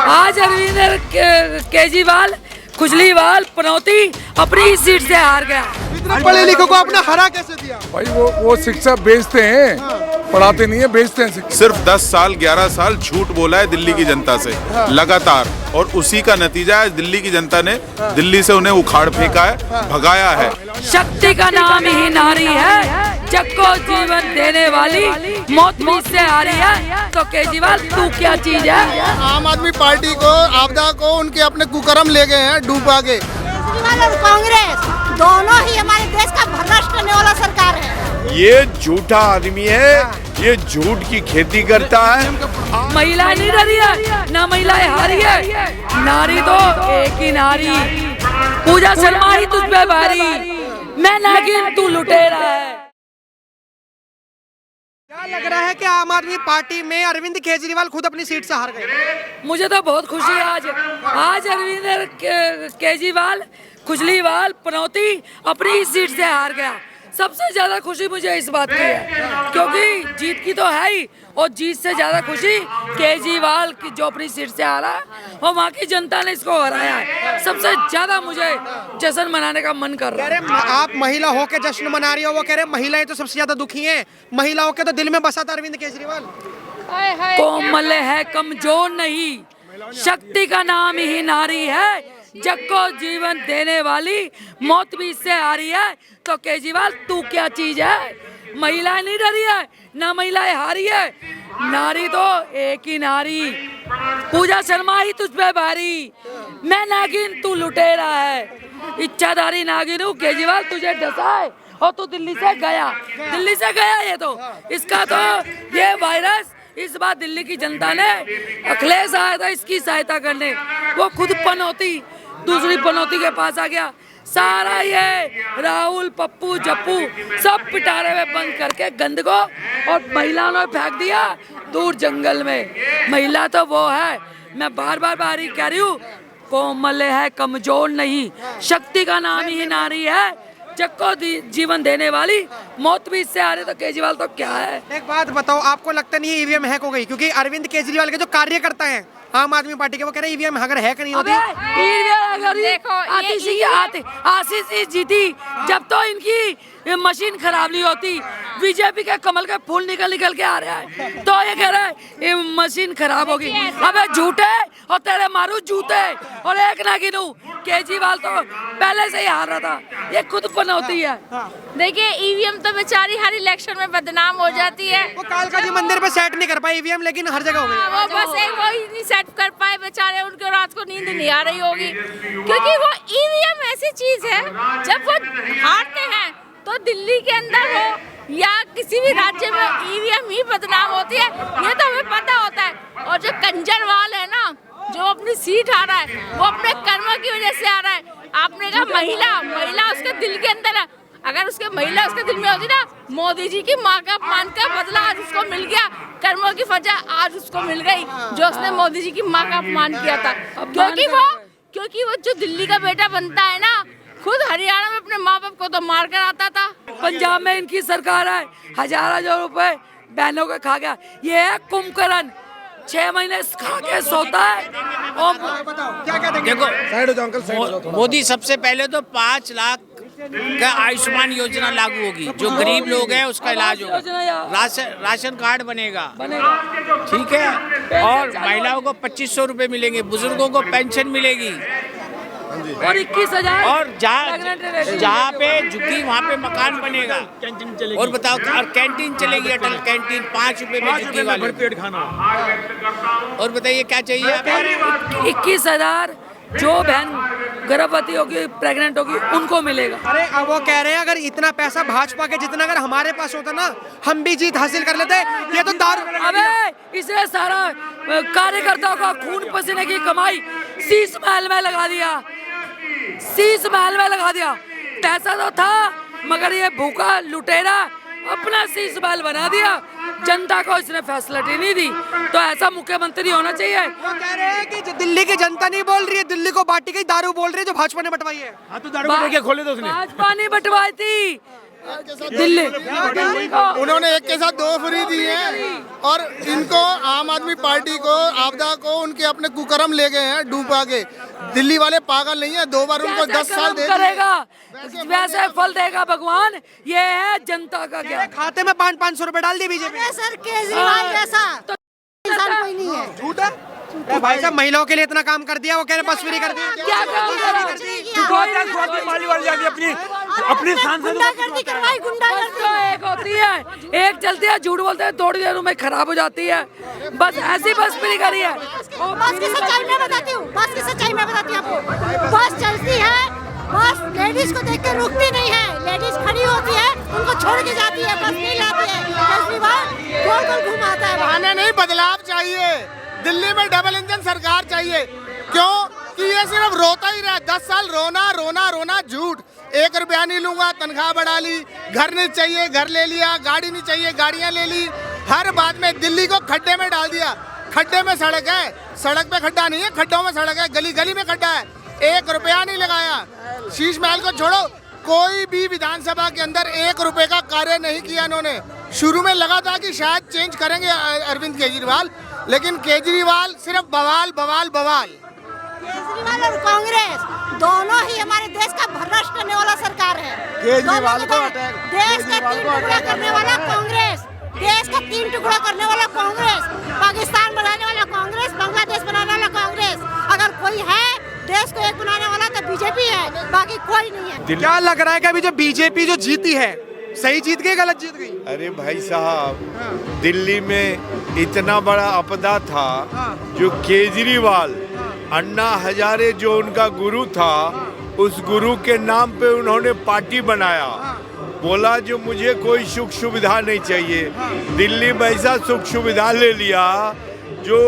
आज अरविंद केजरीवाल खुजलीवाल पनौती अपनी सीट से हार गया। इतने पढ़े लिखे को आपने हरा कैसे दिया? भाई वो शिक्षा बेचते हैं, पढ़ाते नहीं है, बेचते हैं शिक्षा। सिर्फ 10 साल 11 साल झूठ बोला है दिल्ली की जनता से लगातार, और उसी का नतीजा है दिल्ली की जनता ने दिल्ली से उन्हें उखाड़ फेंका है, भगाया है। शक्ति का नाम ही नारी है, जग को जीवन देने वाली, मौत भी इससे हारी है। तो केजरीवाल तू क्या चीज है? आम आदमी पार्टी को, आपदा को उनके अपने कुकर्म ले गए हैं डूबा के। केजरीवाल और कांग्रेस दोनों ही हमारे देश का भ्रष्ट करने वाला सरकार है। ये झूठा आदमी है, ये झूठ की खेती करता है। महिला नहीं डरी है, ना महिलाएं हारी है, नारी तो एक ही नारी। पूजा शर्मा ही तुझ पे भारी, मैं नागिन तू लुटेरा है। क्या लग रहा है कि आम आदमी पार्टी में अरविंद केजरीवाल खुद अपनी सीट से हार गए? मुझे तो बहुत खुशी है आज अरविंद केजरीवाल खुजलीवाल पनौती अपनी सीट से हार गया। सबसे ज्यादा खुशी मुझे इस बात की है, क्योंकि जीत की तो है ही, और जीत से ज्यादा खुशी केजरीवाल की जो अपनी सीट से हारा और वहाँ की जनता ने इसको हराया है। सबसे ज्यादा मुझे जश्न मनाने का मन कर रहा है। आप महिला हो के जश्न मना रही हो, वो कह रहे महिलाएं तो सबसे ज्यादा दुखी हैं। महिलाओं के तो दिल में बसा था अरविंद केजरीवाल। कोमल है, कमजोर नहीं, शक्ति का नाम ही नारी है, जग को जीवन देने वाली, मौत भी इससे हारी है। तो केजरीवाल तू क्या चीज है? महिलाएं नहीं डरी है, ना महिलाएं हारी है, नारी तो एक ही नारी। पूजा शर्मा ही तुझ पे भारी, मैं नागिन तू लुटेरा है। इच्छाधारी नागिन हूँ केजरीवाल, तुझे डसा है और तू दिल्ली से गया ये तो इसका तो ये वायरस इस बार दिल्ली की जनता ने, अखिलेश आया था इसकी सहायता करने, वो खुद पनौती दूसरी पनौती के पास आ गया। सारा ये राहुल पप्पू जप्पू सब पिटारे में बंद करके गंद को, और महिलाओं ने फेंक दिया दूर जंगल में। महिला तो वो है, मैं बार बार ही कह रही हूँ, कोमल है, कमजोर नहीं, शक्ति का नाम ही नारी है, जग को जीवन देने वाली, मौत भी इससे आ रही। तो केजरीवाल तो क्या है? एक बात बताओ, आपको लगता नहीं है ईवीएम हैक हो गई? क्योंकि अरविंद केजरीवाल के जो कार्यकर्ता हैं आम आदमी पार्टी के, वो कह रहे ईवीएम अगर हैक नहीं होती। आशीष जीती जब तो इनकी मशीन खराब नहीं होती। बीजेपी के कमल के फूल निकल के आ रहा है, तो ये कह रहा है ये मशीन खराब होगी। अबे झूठे और तेरे मारू जूते, और एक ना गिनू केजरीवाल तो पहले से ही हार रहा था, ये खुद पनौती है। देखिए ईवीएम तो बेचारी हर इलेक्शन में बदनाम हो जाती है। वो कालका जी मंदिर पे सेट नहीं कर पाए ईवीएम, लेकिन हर जगह हो गई। वो बस एक वो ही नहीं सेट कर पाए बेचारे, उनको रात को नींद नहीं आ रही होगी, क्योंकि वो ईवीएम ऐसी चीज है, जब वो हारते हैं तो दिल्ली के अंदर हो या किसी भी राज्य में ईवीएम ही बदनाम होती है, ये तो हमें पता होता है। और जो कंजरवाल है ना, जो अपनी सीट आ रहा है, वो अपने कर्मों की वजह से आ रहा है। आपने कहा महिला उसके दिल के अंदर है, अगर उसके महिला उसके दिल में होती ना, मोदी जी की माँ का अपमान का बदला आज उसको मिल गया, कर्मों की वजह आज उसको मिल गई, जो उसने मोदी जी की माँ का अपमान किया था। क्योंकि वो जो दिल्ली का बेटा बनता है ना, खुद हरियाणा में अपने माँ बाप को तो मार कर आता था। पंजाब में इनकी सरकार है, हजार रुपए बहनों को खा गया। ये है कुंभकर्ण, 6 महीने खा के सोता है। और देखो मोदी सबसे पहले तो 5 लाख का आयुष्मान योजना लागू होगी, जो गरीब लोग हैं उसका इलाज होगा, राशन कार्ड बनेगा, ठीक है, और महिलाओं को 2500 रुपए मिलेंगे, बुजुर्गों को पेंशन मिलेगी, और 21,000, और जहाँ पे झुग्गी वहाँ पे मकान बनेगा, और बताओ, और कैंटीन चलेगी, अटल कैंटीन 5 रुपए में झुग्गी वाले पेट खाना। और बताइए क्या चाहिए? 21,000 जो बहन गर्भवती होगी, प्रेग्नेंट होगी, उनको मिलेगा। अरे अब वो कह रहे हैं अगर इतना पैसा भाजपा के जितना अगर हमारे पास होता ना, हम भी जीत हासिल कर लेते। ये तो दारू। अबे इसने सारा कार्यकर्ताओं का खून पसीने की कमाई शीश महल में लगा दिया, पैसा तो था, मगर ये भूखा लुटेरा अपना शीश महल बना दिया, जनता को इसने फैसिलिटी नहीं दी। तो ऐसा मुख्यमंत्री होना चाहिए। वो कह रहे हैं कि दिल्ली की जनता नहीं बोल रही है, दिल्ली को बांटी गई दारू बोल रही है, जो भाजपा ने बटवाई है। हाँ तो दारू लेके खोले तो उसने। भाजपा ने बटवाई थी, दिल्ली उन्होंने एक के साथ 2 फ्री दिए हैं और इनको आम आदमी पार्टी को आपदा को उनके अपने कुकर्म ले गए हैं डूबा के। दिल्ली वाले पागल नहीं है, 2 बार उनको 10 साल दे करेगा वैसे फल देगा भगवान। ये है जनता का क्या खाते में 500 रुपए डाल दिए बीजेपी। अरे सर केजरीवाल जैसा तो इंसान कोई नहीं है। झूठ है भाई साहब, महिलाओं के लिए इतना काम कर दिया, वो कह रहे बस फ्री कर दिया। क्या काम करा? अपनी गुंडागर्दी करवाई, गुंडागर्दी। एक होती है, एक चलती है, झूठ बोलते हैं, थोड़ी देर में खराब हो जाती है। बस ऐसी बस फ्री करी है। बस की सच्चाई मैं बताती हूँ, बस की सच्चाई मैं बताती हूँ आपको। बस चलती है, बस लेडीज को देख के रुकती नहीं है, लेडीज खड़ी होती है, उनको छोड़ के जाती है, बस नहीं लाती है। केजरीवाल गोल गोल घुमाता है। बहाने नहीं, बदलाव चाहिए। दिल्ली में डबल इंजन सरकार चाहिए। क्यों कि ये सिर्फ रोता ही रहा। 10 साल रोना रोना रोना, झूठ। 1 रुपया नहीं लूंगा, तनख्वाह बढ़ा ली, घर नहीं चाहिए घर ले लिया, गाड़ी नहीं चाहिए गाड़ियां ले ली। हर बात में दिल्ली को खड्डे में डाल दिया। खड्डे में सड़क है, सड़क पे खड्डा नहीं है, खड्डों में सड़क है, गली गली में खड्डा है। 1 रुपया नहीं लगाया। शीश महल को छोड़ो, कोई भी विधानसभा के अंदर 1 रुपए का कार्य नहीं किया इन्होंने। शुरू में लगा था कि शायद चेंज करेंगे अरविंद केजरीवाल, लेकिन केजरीवाल सिर्फ बवाल बवाल बवाल। केजरीवाल और कांग्रेस दोनों ही हमारे देश का भ्रष्ट करने वाला सरकार है। केजरीवाल को देश का 3 टुकड़ा करने वाला कांग्रेस, देश का 3 टुकड़ा करने वाला कांग्रेस, पाकिस्तान बनाने वाला कांग्रेस, बांग्लादेश बनाने वाला कांग्रेस। अगर कोई है देश को एक बनाने वाला तो बीजेपी है, बाकी कोई नहीं है। क्या लग रहा है कि अभी जो बीजेपी जो जीती है, सही जीत गई गलत जीत गई? अरे भाई साहब, दिल्ली में इतना बड़ा आपदा था जो केजरीवाल, अन्ना हजारे जो उनका गुरु था, उस गुरु के नाम पे उन्होंने पार्टी बनाया। बोला जो मुझे कोई सुख सुविधा नहीं चाहिए। दिल्ली में ऐसा सुख सुविधा ले लिया जो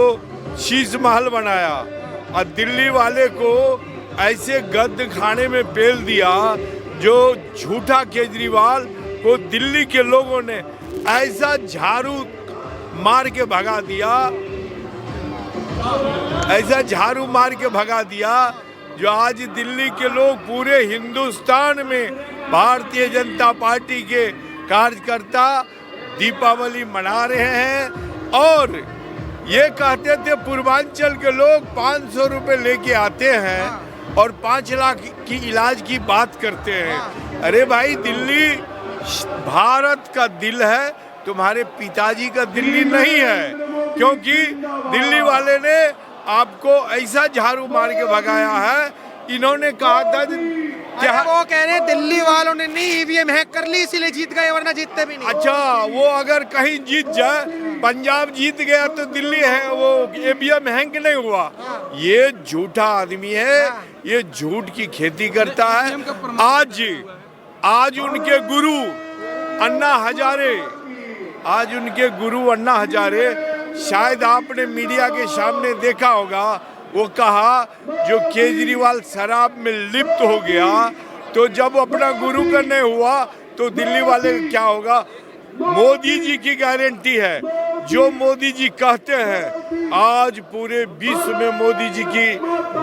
शीश महल बनाया और दिल्ली वाले को ऐसे गद्द खाने में पेल दिया जो झूठा केजरीवाल को दिल्ली के लोगों ने ऐसा झाड़ू मार के भगा दिया, ऐसा झाड़ू मार के भगा दिया जो आज दिल्ली के लोग पूरे हिंदुस्तान में भारतीय जनता पार्टी के कार्यकर्ता दीपावली मना रहे हैं। और ये कहते थे पूर्वांचल के लोग 500 रुपए लेके आते हैं और 5 लाख की इलाज की बात करते हैं। अरे भाई, दिल्ली भारत का दिल है, तुम्हारे पिताजी का दिल्ली नहीं है। क्योंकि दिल्ली वाले ने आपको ऐसा झाड़ू मार के भगाया है। इन्होंने कहा था क्या वो कह रहे हैं दिल्ली वालों ने नहीं ईवीएम हैक कर ली इसीलिए जीत गए, वरना जीतते भी नहीं। अच्छा, वो अगर कहीं जीत जाए, पंजाब जीत गया तो दिल्ली है वो ईवीएम हैक नहीं हुआ। ये झूठा आदमी है, ये झूठ की खेती करता है। आज उनके गुरु अन्ना हजारे, शायद आपने मीडिया के सामने देखा होगा, वो कहा जो केजरीवाल शराब में लिप्त हो गया तो जब अपना गुरु का नहीं हुआ तो दिल्ली वाले क्या होगा। मोदी जी की गारंटी है, जो मोदी जी कहते हैं, आज पूरे विश्व में मोदी जी की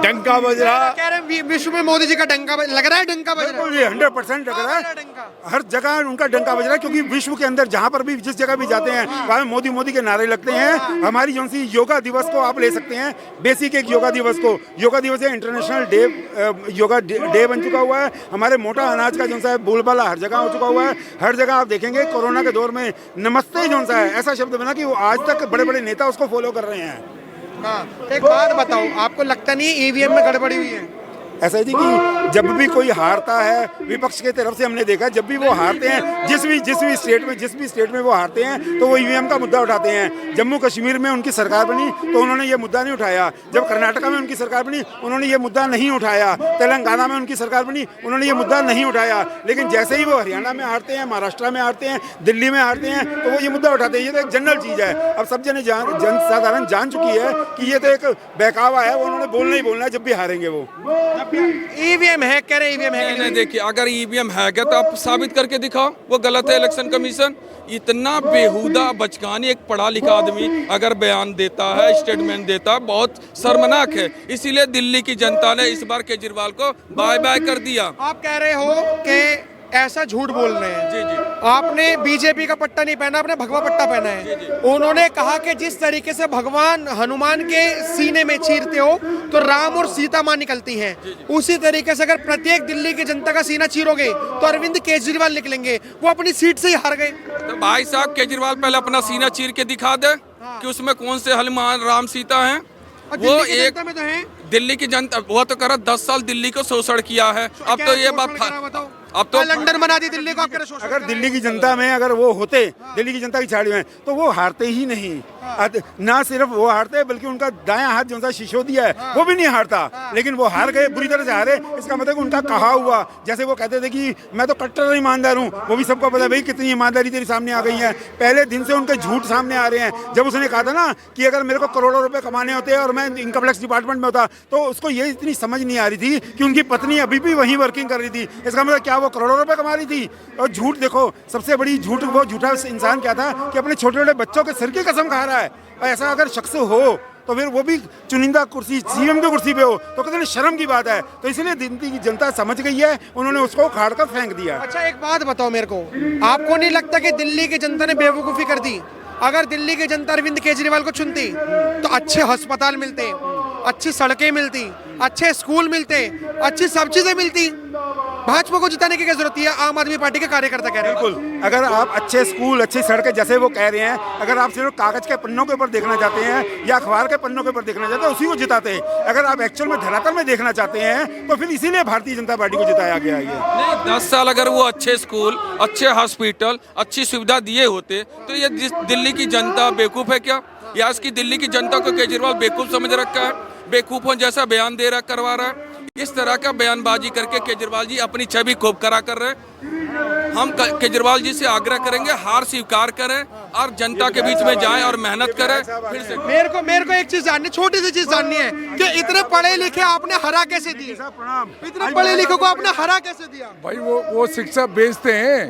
डंका बज रहा है। कह रहे हैं विश्व में मोदी जी का डंका लग रहा है, डंका बज रहा है। 100% लग रहा है, हर जगह उनका डंका बज रहा है। क्योंकि विश्व के अंदर जहाँ पर भी जिस जगह भी जाते हैं वहाँ मोदी मोदी के नारे लगते हैं। हमारी जो सी योगा दिवस को आप ले सकते हैं, बेसिक एक योगा दिवस को, योगा दिवस है इंटरनेशनल डे, योगा डे बन चुका हुआ है। हमारे मोटा अनाज का जो सा है बोलबाला हर जगह हो चुका हुआ है। हर जगह आप देखेंगे कोरोना के दौर में नमस्ते जो सा है ऐसा शब्द बना कि वो आज तक बड़े बड़े नेता उसको फॉलो कर रहे हैं। एक बात बताओ, आपको लगता नहीं ईवीएम में गड़बड़ी हुई है? ऐसा है जी कि जब भी कोई हारता है, विपक्ष की तरफ से हमने देखा, जब भी वो हारते हैं, जिस भी स्टेट में वो हारते हैं तो वो ईवीएम का मुद्दा उठाते हैं। जम्मू कश्मीर में उनकी सरकार बनी तो उन्होंने ये मुद्दा नहीं उठाया। जब कर्नाटका में उनकी सरकार बनी उन्होंने ये मुद्दा नहीं उठाया। तेलंगाना में उनकी सरकार बनी उन्होंने ये मुद्दा नहीं उठाया। लेकिन जैसे ही वो हरियाणा में हारते हैं, महाराष्ट्र में हारते हैं, दिल्ली में हारते हैं तो वो ये मुद्दा उठाते हैं। ये तो एक जनरल चीज़ है। अब सब जनसाधारण जान चुकी है कि ये तो एक बहकावा है, वो उन्होंने बोलना ही बोलना है जब भी हारेंगे वो। ईवीएम हैक कह रहे, ईवीएम हैक नहीं, देखिए, अगर ईवीएम हैक है तो आप साबित करके दिखाओ, वो गलत है। इलेक्शन कमीशन इतना बेहुदा बचकानी, एक पढ़ा लिखा आदमी अगर बयान देता है, स्टेटमेंट देता है, बहुत शर्मनाक है। इसीलिए दिल्ली की जनता ने इस बार केजरीवाल को बाय बाय कर दिया। आप कह रहे हो कि ऐसा झूठ बोल रहे हैं। जी जी आपने बीजेपी का पट्टा नहीं पहना, आपने भगवा पट्टा पहना है। उन्होंने कहा कि जिस तरीके से भगवान हनुमान के सीने में चीरते हो तो राम और सीता माँ निकलती हैं, उसी तरीके से अगर प्रत्येक दिल्ली की जनता का सीना चीरोगे तो अरविंद केजरीवाल निकलेंगे। वो अपनी सीट से ही हार गए। तो भाई साहब केजरीवाल पहले अपना सीना चीर के दिखा दे कि उसमें कौन से हनुमान राम सीता हैं। वो एक में तो है दिल्ली की जनता, वो तो करा 10 साल दिल्ली को शोषण किया है। अब तो ये बात अब तो लंदन बना दी दिल्ली को। अगर दिल्ली की जनता में अगर वो होते, दिल्ली की जनता की छाड़ी में, तो वो हारते ही नहीं। ना सिर्फ वो हारते बल्कि उनका दायां हाथ जो सा सिसोदिया है वो भी नहीं हारता, लेकिन वो हार गए, बुरी तरह से हारे। इसका मतलब उनका कहा हुआ, जैसे वो कहते थे कि मैं तो कट्टर ईमानदार हूँ, वो भी सबको पता है भाई कितनी ईमानदारी तेरी सामने आ गई है। पहले दिन से उनके झूठ सामने आ रहे हैं। जब उसने कहा था ना कि अगर मेरे को करोड़ों रुपए कमाने होते और मैं इनकम टैक्स डिपार्टमेंट में होता, तो उसको ये इतनी समझ नहीं आ रही थी कि उनकी पत्नी अभी भी वहीं वर्किंग कर रही थी। इसका मतलब क्या वो करोड़ों रुपए कमा रही थी? और झूठ देखो, सबसे बड़ी झूठ वो झूठा इंसान क्या था कि अपने छोटे छोटे बच्चों के सिर की कसम खा रहा है। और ऐसा अगर शख्स हो तो फिर वो भी चुनिंदा कुर्सी सीएम की कुर्सी पे हो तो कितनी शर्म की बात है। तो इसलिए दिल्ली की जनता समझ गई है, उन्होंने उसको उखाड़ कर फेंक दिया। अच्छा एक बात बताओ मेरे को, आपको नहीं लगता कि दिल्ली की जनता ने बेवकूफ़ी कर दी? अगर दिल्ली की जनता अरविंद केजरीवाल को चुनती तो अच्छे अस्पताल मिलते, अच्छी सड़कें मिलती, अच्छे स्कूल मिलते, अच्छी सब चीजें मिलती। भाजपा को जिताने की क्या जरूरत है? आम आदमी पार्टी के कार्यकर्ता कह रहे हैं। बिल्कुल, अगर आप अच्छे स्कूल, अच्छी सड़कें जैसे वो कह रहे हैं, अगर आप सिर्फ कागज के पन्नों के ऊपर देखना चाहते हैं या अखबार के पन्नों के ऊपर देखना चाहते हैं, उसी को जिताते हैं। अगर आप एक्चुअल में धरातल में देखना चाहते हैं तो फिर इसीलिए भारतीय जनता पार्टी को जिताया गया है। नहीं, 10 साल अगर वो अच्छे स्कूल, अच्छे हॉस्पिटल, अच्छी सुविधा दिए होते तो ये दिल्ली की जनता बेवकूफ़ है क्या? या इसकी दिल्ली की जनता को केजरीवाल बेवकूफ़ समझ रखा है? बेवकूफ़ों जैसा बयान दे रहा करवा रहा है। इस तरह का बयानबाजी करके केजरीवाल जी अपनी छवि खूब करा कर रहे हैं। हम केजरीवाल जी से आग्रह करेंगे हार स्वीकार करें और जनता के बीच में जाएं और मेहनत करें। फिर से मेरे को एक चीज जाननी, छोटी सी चीज जाननी है कि इतने पढ़े लिखे आपने हरा कैसे दिए? इतने पढ़े लिखे को आपने हरा कैसे दिया? भाई वो शिक्षा बेचते हैं,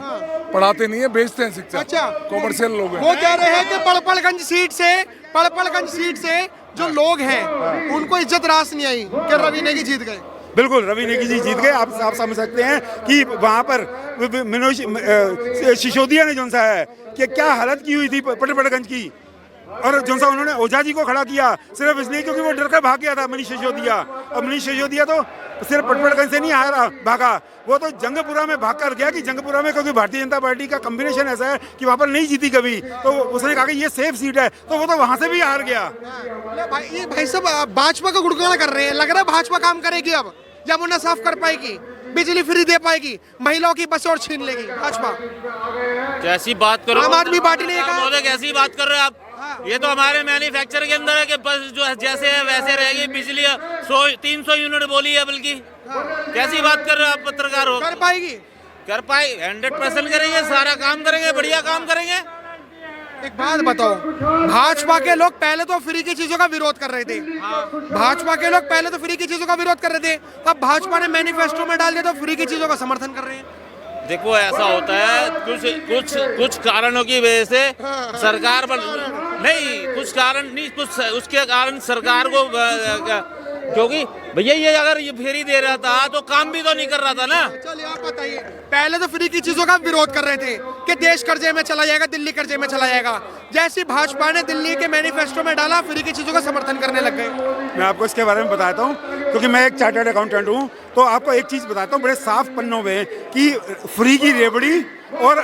पढ़ाते नहीं है, बेचते हैं शिक्षा। अच्छा, कॉमर्शियल लोग हैं। वो कह रहे हैं कि पड़पड़गंज सीट से जो लोग हैं उनको इज्जत रास नहीं आई कि रवि नेगी जीत गए। बिल्कुल, रवि नेगी जी जीत गए। आप समझ सकते हैं कि वहाँ पर सिसोदिया ने जो सा है कि क्या हालत की हुई थी पटपड़गंज की, और जो सा उन्होंने ओझा जी को खड़ा किया सिर्फ इसलिए क्योंकि वो डर कर भाग गया था मनीष सिसोदिया। और मनीष सिसोदिया तो सिर्फ पटपड़गंज से नहीं भागा, वो तो जंगपुरा में भाग कर गया कि जंगपुरा में क्योंकि भारतीय जनता पार्टी का कॉम्बिनेशन ऐसा है कि वहाँ पर नहीं जीती कभी, तो उसने कहा कि ये सेफ सीट है, तो वो तो वहाँ से भी हार गया। भाई साहब भाजपा का गुणगान कर रहे हैं, लग रहा है भाजपा काम करेगी, अब यमुना साफ कर पाएगी, बिजली फ्री दे पाएगी, महिलाओं की बस और छीन लेगी भाजपा। कैसी बात करो, आम आदमी पार्टी ने कहा कैसी बात कर रहे हो आप? ये तो हमारे मैन्युफैक्चर के अंदर है कि बस जो जैसे है वैसे रहेगी। बिजली 300 यूनिट बोली है, बल्कि कैसी बात कर रहे हो आप? पत्रकार हो, कर पाएगी? कर पाए 100% करेंगे, सारा काम करेंगे, बढ़िया काम करेंगे। एक बात बताओ, भाजपा के लोग पहले तो फ्री की चीजों का विरोध कर रहे थे। भाजपा के लोग पहले तो फ्री की चीजों का विरोध कर रहे थे, अब भाजपा ने मैनिफेस्टो में डाल दिया तो फ्री की चीजों का समर्थन कर रहे हैं। देखो ऐसा होता है, कुछ कारणों की वजह से सरकार नहीं, कुछ कारण नहीं, कुछ उसके कारण सरकार को, क्योंकि भैया ये अगर ये फ्री दे रहा था तो काम भी तो नहीं कर रहा था ना। चलिए आप बताइए, पहले तो फ्री की चीजों का विरोध कर रहे थे कि देश कर्जे में चला जाएगा, दिल्ली कर्जे में चला जाएगा। जैसे भाजपा ने दिल्ली के मैनिफेस्टो में डाला, फ्री की चीजों का समर्थन करने लग गए। मैं आपको इसके बारे में बताता हूँ क्योंकि मैं एक चार्टर्ड अकाउंटेंट हूँ, तो आपको एक चीज़ बताता हूँ बड़े साफ पन्नों में कि फ्री की रेवड़ी और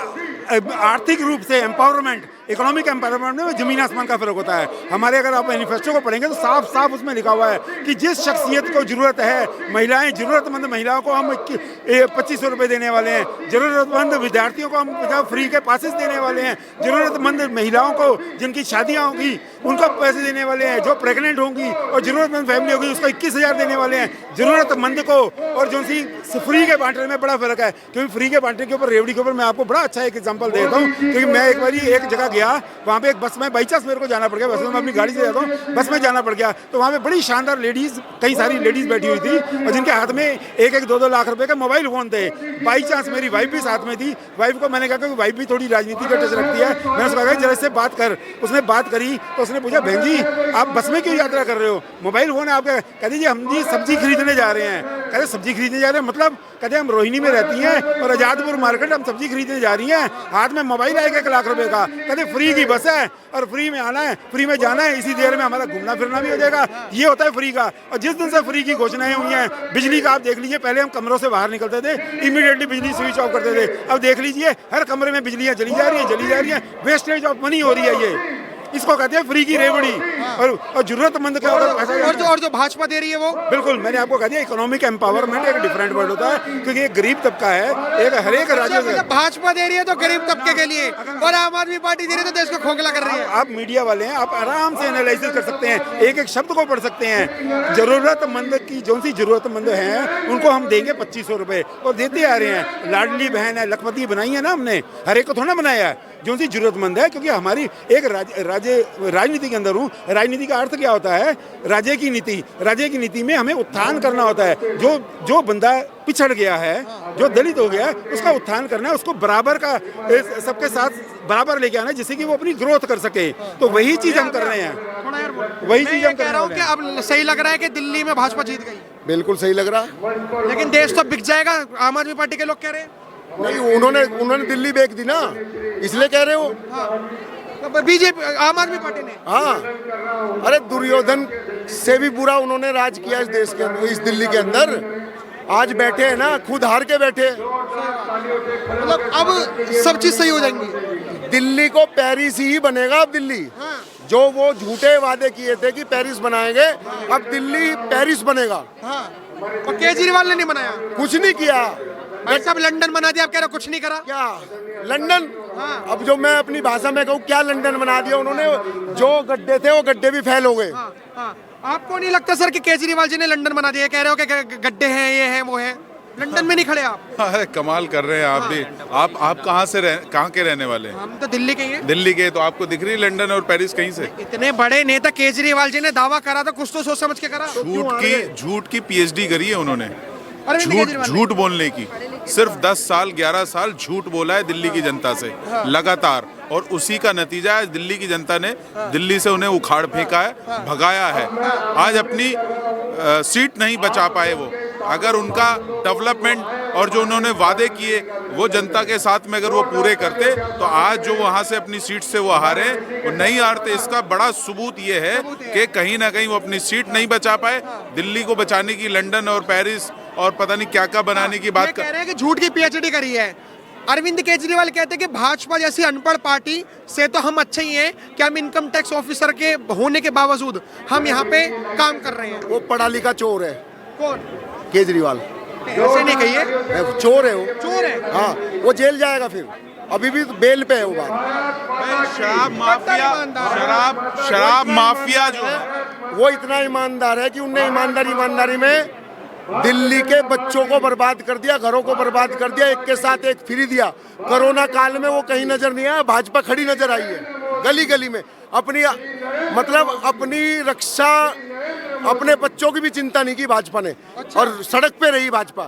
आर्थिक रूप से एम्पावरमेंट, इकोनॉमिक एम्पावरमेंट में जमीन आसमान का फर्क होता है। हमारे अगर आप मैनिफेस्टो को पढ़ेंगे तो साफ साफ उसमें लिखा हुआ है कि जिस शख्सियत को जरूरत है, महिलाएं, जरूरतमंद महिलाओं को हम 2500 रुपये देने वाले हैं, जरूरतमंद विद्यार्थियों को हम फ्री के पासेस देने वाले हैं, जरूरतमंद महिलाओं को जिनकी शादियाँ होंगी उनको पैसे देने वाले हैं, जो प्रेग्नेंट होंगी और जरूरतमंद फैमिली होगी उसको 21,000 देने वाले हैं जरूरतमंद को। और जो सी फ्री के बांटने में बड़ा फर्क है, क्योंकि फ्री के बांटने के ऊपर, रेवड़ी के ऊपर मैं आपको बड़ा अच्छा एक एग्जांपल देता हूँ। क्योंकि मैं एक बार एक जगह गया, वहाँ पे एक बस में बाई चांस मेरे को जाना पड़ गया, वैसे तो मैं अपनी गाड़ी से जाता हूँ, बस में जाना पड़ गया, तो वहाँ पे बड़ी शानदार लेडीज, कई सारी लेडीज बैठी हुई थी और जिनके हाथ में 1-2 लाख रुपए का मोबाइल फोन थे। बाई चांस मेरी वाइफ भी साथ में थी। वाइफ को मैंने कहा कि वाइफ भी थोड़ी राजनीति का टच रखती है, मैंने उसको कहा जरा इससे बात कर। उसने बात करी तो उसने पूछा, बहन जी आप बस में क्यों यात्रा कर रहे हो, मोबाइल फोन है आपका? कहती जी हम जी सब्जी खरीदने जा रहे हैं। कहते सब्जी खरीदने जा रहे हैं, मतलब कहते हम रोहिणी में रहती हैं और आजादपुर मार्केट हम सब्जी खरीदने जा रही हैं, हाथ में मोबाइल आएगा 1 लाख रुपए का, कहते फ्री की बस है और फ्री में आना है, फ्री में जाना है, इसी देर में हमारा घूमना फिरना भी हो जाएगा। ये होता है फ्री का। और जिस दिन से फ्री की घोषणाएं हुई हैं, बिजली का आप देख लीजिए, पहले हम कमरों से बाहर निकलते थे, इमीडिएटली बिजली स्विच ऑफ करते थे, अब देख लीजिए हर कमरे में बिजलियां चली जा रही हैं, वेस्टेज ऑफ मनी हो रही है। ये इसको कहते हैं फ्री की रेवड़ी। और जरूरतमंद क्या होता है, और जो भाजपा दे रही है वो बिल्कुल मैंने आपको कहा दिया, इकोनॉमिक एम्पावरमेंट एक डिफरेंट वर्ड होता है, क्योंकि एक गरीब तबका है, एक हर एक राज्य से। भाजपा दे रही है तो गरीब तबके के लिए, और आम आदमी पार्टी दे रही है तो देश को खोखला कर रही है। आप मीडिया वाले हैं, आप आराम से एनालिसिस कर सकते हैं, एक एक शब्द को पढ़ सकते हैं। जरूरतमंद की जो सी जरूरतमंद हैं उनको हम देंगे 2500 रुपए, और देते आ रहे हैं। लाडली बहन है, लखपति बनाई है ना हमने, हर एक को थोड़ा बनाया है, जो सी जरूरतमंद है। क्योंकि हमारी एक राजनीति के अंदर हूँ, राजनीति का अर्थ क्या होता है, राज्य की नीति में हमें उत्थान करना होता है। जो बंदा पिछड़ गया है, जो दलित हो गया है, उसका उत्थान करना है, उसको बराबर का सबके साथ बराबर लेके आना है, जिससे कि वो अपनी ग्रोथ कर सके। तो वही चीज हम कर रहे हैं, वही चीज हम कर रहे हैं। अब सही लग रहा है कि दिल्ली में भाजपा जीत गई, बिल्कुल सही लग रहा है। लेकिन देश तो बिक जाएगा, आम आदमी पार्टी के लोग कह रहे हैं। नहीं, उन्होंने दिल्ली बेच दी ना, इसलिए कह रहे हो। बीजेपी आम आदमी पार्टी ने, हाँ, अरे दुर्योधन से भी बुरा उन्होंने राज किया इस देश के अंदर, इस दिल्ली के अंदर। आज बैठे हैं ना, खुद हार के बैठे। मतलब अब सब चीज सही हो जाएंगी। दिल्ली को पेरिस ही बनेगा अब। दिल्ली जो वो झूठे वादे किए थे कि पेरिस बनाएंगे, अब दिल्ली पेरिस बनेगा। और केजरीवाल ने नहीं बनाया, कुछ नहीं किया। भाई साहब लंदन बना दिया, आप कह रहे हो कुछ नहीं करा। क्या लंदन? अब जो मैं अपनी भाषा में कहूँ, क्या लंदन बना दिया उन्होंने? जो गड्ढे थे वो गड्ढे भी फैल हो गए। आपको नहीं लगता सर कि केजरीवाल जी ने लंदन बना दिया? कह रहे हो कि गड्ढे हैं, ये है, वो है, लंदन में नहीं खड़े आप? अरे कमाल कर रहे हैं आप भी। आप कहाँ के रहने वाले हैं? हम तो दिल्ली के ही हैं। दिल्ली के, तो आपको दिख रही लंदन और पेरिस कहीं से? इतने बड़े नेता केजरीवाल जी ने दावा करा था, कुछ तो सोच समझ के करा। झूठ की PhD करी है उन्होंने, झूठ बोलने की। सिर्फ 10 साल 11 साल झूठ बोला है दिल्ली की जनता से लगातार, और उसी का नतीजा है दिल्ली की जनता ने दिल्ली से उन्हें उखाड़ फेंका है, भगाया है। आज अपनी सीट नहीं बचा पाए वो। अगर उनका डेवलपमेंट और जो उन्होंने वादे किए वो जनता के साथ में अगर वो पूरे करते, तो आज जो वहाँ से अपनी सीट से वो हारे, वो नहीं हारते। इसका बड़ा सबूत ये है कि कहीं ना कहीं वो अपनी सीट नहीं बचा पाए। दिल्ली को बचाने की लंदन और पेरिस और पता नहीं क्या क्या बनाने की बात कह रहे हैं कि झूठ की PhD करी है। अरविंद केजरीवाल कहते हैं कि भाजपा जैसी अनपढ़ पार्टी से तो हम अच्छे ही हैं कि हम इनकम टैक्स ऑफिसर के होने के बावजूद हम यहाँ पे काम कर रहे हैं। वो पढ़ा लिखा चोर है। कौन? केजरीवाल। ऐसे नहीं कहिए, चोर है वो। चोर है, हाँ, वो जेल जाएगा फिर। अभी भी बेल पे है वो बात। शराब माफिया जो है वो इतना ईमानदार है कि उनने ईमानदारी में दिल्ली के बच्चों को बर्बाद कर दिया, घरों को बर्बाद कर दिया, एक के साथ एक फ्री दिया। कोरोना काल में वो कहीं नजर नहीं आया, भाजपा खड़ी नजर आई है गली गली में। अपनी रक्षा, अपने बच्चों की भी चिंता नहीं की भाजपा ने। और सड़क पे रही भाजपा।